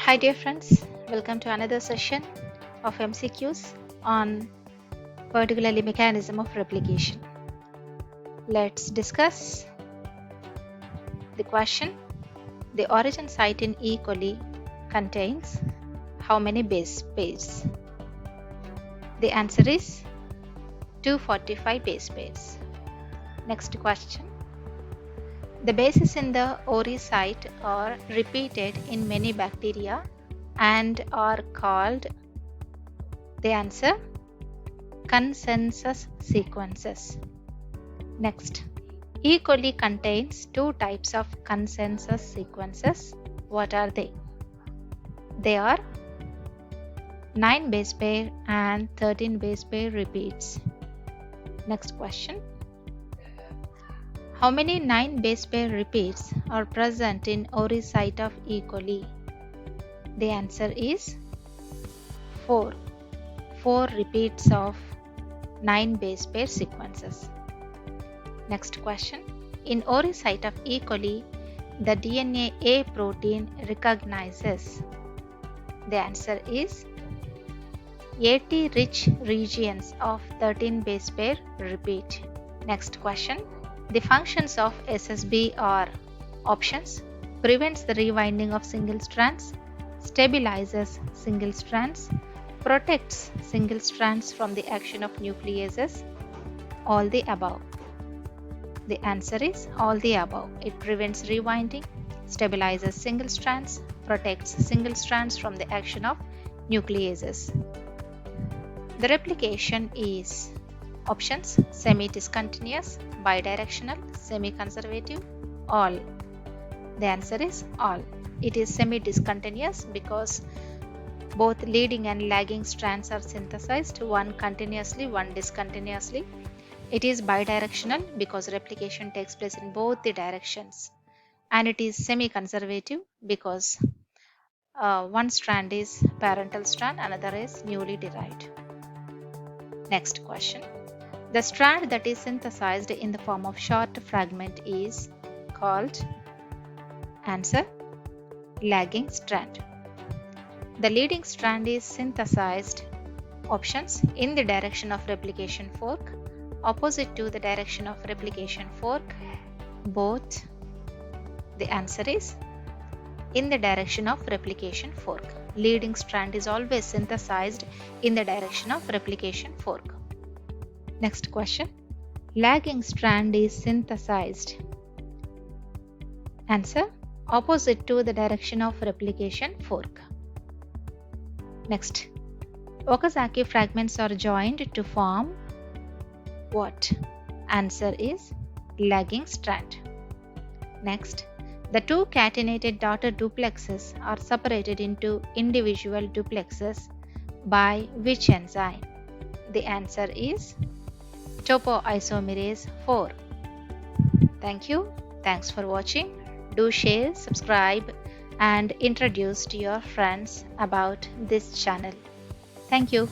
Hi dear friends, welcome to another session of MCQs on particularly mechanism of replication. Let's discuss the question. The origin site in E. coli contains how many base pairs? The answer is 245 base pairs. Next question. The bases in the ori site are repeated in many bacteria and are called, the answer, consensus sequences. Next, E. coli contains two types of consensus sequences. What are they? They are 9 base pair and 13 base pair repeats. Next question. How many 9 base pair repeats are present in ori site of E. coli? The answer is 4. 4 repeats of 9 base pair sequences. Next question. In ori site of E. coli, the DNA A protein recognizes. The answer is 80 rich regions of 13 base pair repeat. Next question. The functions of SSB are options: prevents the rewinding of single strands, stabilizes single strands, protects single strands from the action of nucleases, all the above. The answer is all the above. It prevents rewinding, stabilizes single strands, protects single strands from the action of nucleases. The replication is options: semi-discontinuous, bidirectional, semi-conservative, all. The answer is all. It is semi-discontinuous because both leading and lagging strands are synthesized, one continuously, one discontinuously. It is bidirectional because replication takes place in both the directions. And it is semi-conservative because one strand is parental strand, another is newly derived. Next question. The strand that is synthesized in the form of short fragment is called, answer, lagging strand. The leading strand is synthesized, options, in the direction of replication fork, opposite to the direction of replication fork, both. The answer is in the direction of replication fork. Leading strand is always synthesized in the direction of replication fork. Next question. Lagging strand is synthesized. Answer, opposite to the direction of replication fork. Next. Okazaki fragments are joined to form what? Answer is lagging strand. Next. The two catenated daughter duplexes are separated into individual duplexes by which enzyme? The answer is topoisomerase 4. Thank you. Thanks for watching. Do share, subscribe, and introduce to your friends about this channel. Thank you.